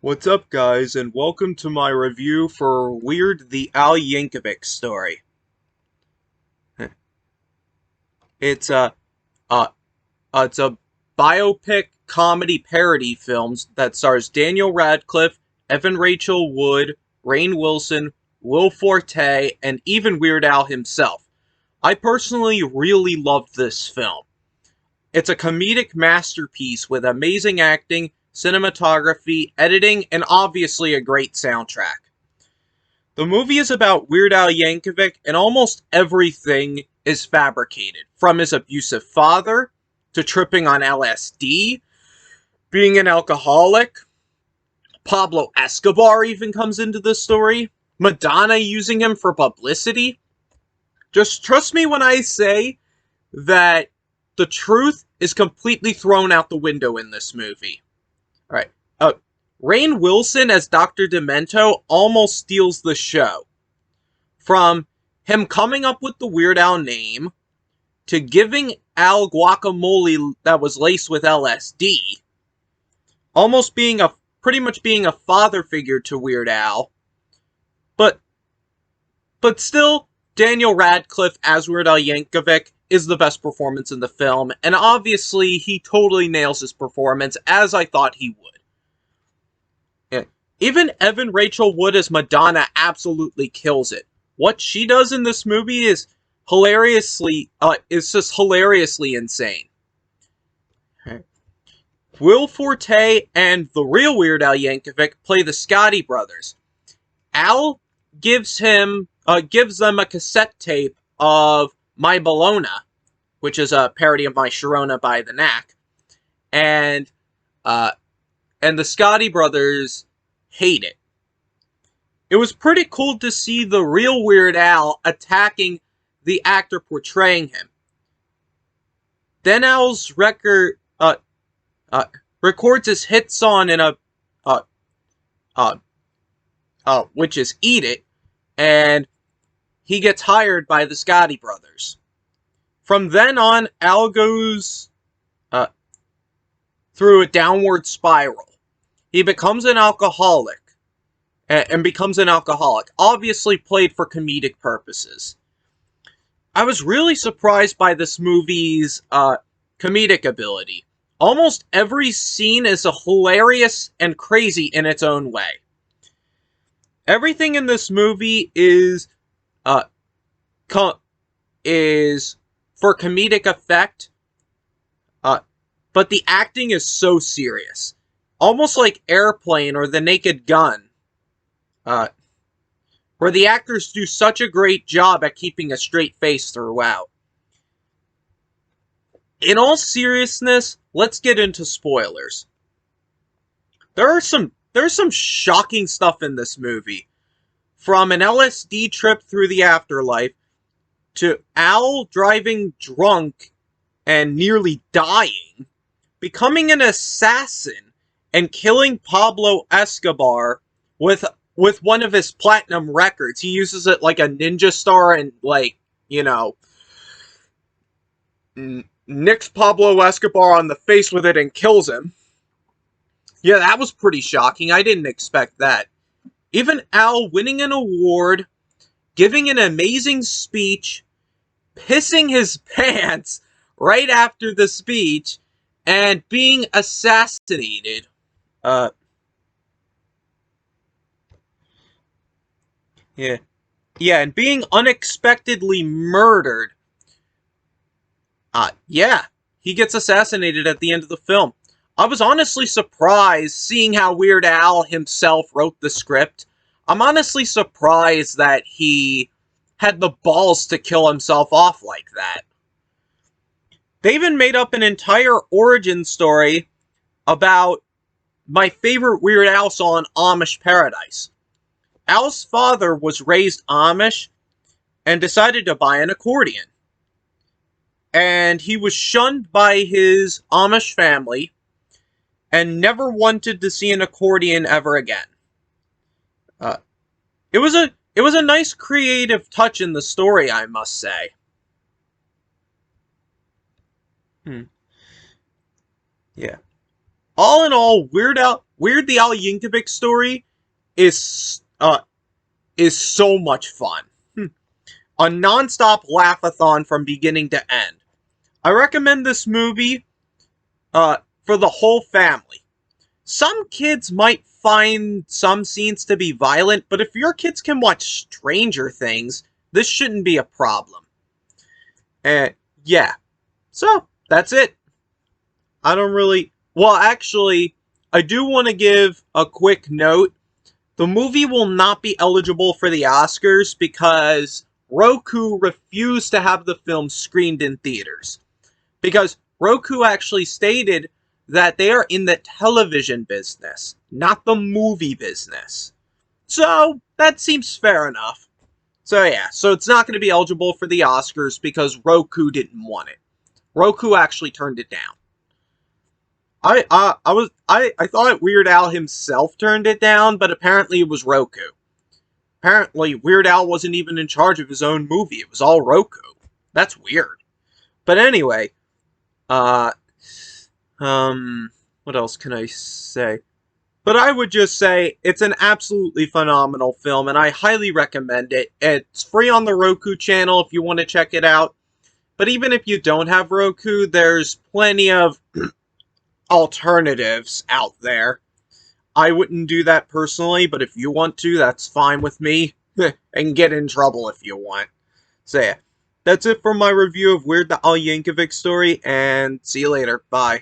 What's up, guys, and welcome to my review for Weird the Al Yankovic story. It's a, uh, it's a biopic comedy parody film that stars Daniel Radcliffe, Evan Rachel Wood, Rainn Wilson, Will Forte, and even Weird Al himself. I personally really loved this film. It's a comedic masterpiece with amazing acting, cinematography, editing, and obviously a great soundtrack. The movie is about Weird Al Yankovic, and almost everything is fabricated, from his abusive father, to tripping on LSD, being an alcoholic. Pablo Escobar even comes into the story, Madonna using him for publicity. Just trust me when I say that the truth is completely thrown out the window in this movie. Alright, Rainn Wilson as Dr. Demento almost steals the show. From him coming up with the Weird Al name, to giving Al guacamole that was laced with LSD, almost pretty much being a father figure to Weird Al, but still, Daniel Radcliffe as Weird Al Yankovic is the best performance in the film, and obviously he totally nails his performance, as I thought he would. Yeah. Even Evan Rachel Wood as Madonna absolutely kills it. What she does in this movie is just hilariously insane. Okay. Will Forte and the real Weird Al Yankovic play the Scotti brothers. Al gives them a cassette tape of My Bologna, which is a parody of My Sharona by the Knack, and the Scotti brothers hate it. It was pretty cool to see the real Weird Al attacking the actor portraying him. Then Al's records his hit song in which is Eat It, and he gets hired by the Scotti brothers. From then on, Al goes through a downward spiral. He becomes an alcoholic, obviously played for comedic purposes. I was really surprised by this movie's comedic ability. Almost every scene is hilarious and crazy in its own way. Everything in this movie is for comedic effect, but the acting is so serious. Almost like Airplane or The Naked Gun, where the actors do such a great job at keeping a straight face throughout. In all seriousness, let's get into spoilers. There's some shocking stuff in this movie. From an LSD trip through the afterlife, to Al driving drunk and nearly dying, becoming an assassin, and killing Pablo Escobar with one of his platinum records. He uses it like a ninja star and, nicks Pablo Escobar on the face with it and kills him. Yeah, that was pretty shocking. I didn't expect that. Even Al winning an award, giving an amazing speech, pissing his pants right after the speech, and being assassinated. Yeah, and being unexpectedly murdered. Yeah, he gets assassinated at the end of the film. I was honestly surprised seeing how Weird Al himself wrote the script. I'm honestly surprised that he had the balls to kill himself off like that. They even made up an entire origin story about my favorite Weird Al song, Amish Paradise. Al's father was raised Amish and decided to buy an accordion. And he was shunned by his Amish family and never wanted to see an accordion ever again. It was a nice creative touch in the story, I must say. Yeah. all in all, Weird the Al Yankovic story is is so much fun. A non-stop laugh-a-thon from beginning to end. I recommend this movie for the whole family. Some kids might find some scenes to be violent, but if your kids can watch Stranger Things, this shouldn't be a problem. And yeah, so that's it. I don't really. Well, actually, I do want to give a quick note. The movie will not be eligible for the Oscars because Roku refused to have the film screened in theaters. Because Roku actually stated that they are in the television business, not the movie business. So, that seems fair enough. So yeah, so it's not going to be eligible for the Oscars because Roku didn't want it. Roku actually turned it down. I thought Weird Al himself turned it down, but apparently it was Roku. Apparently Weird Al wasn't even in charge of his own movie. It was all Roku. That's weird. But anyway, uh what else can I say? But I would just say it's an absolutely phenomenal film and I highly recommend it. It's free on the Roku channel if you want to check it out. But even if you don't have Roku, there's plenty of alternatives out there. I wouldn't do that personally, but if you want to, that's fine with me. And get in trouble if you want. So yeah, that's it for my review of Weird the Al Yankovic story, and see you later. Bye.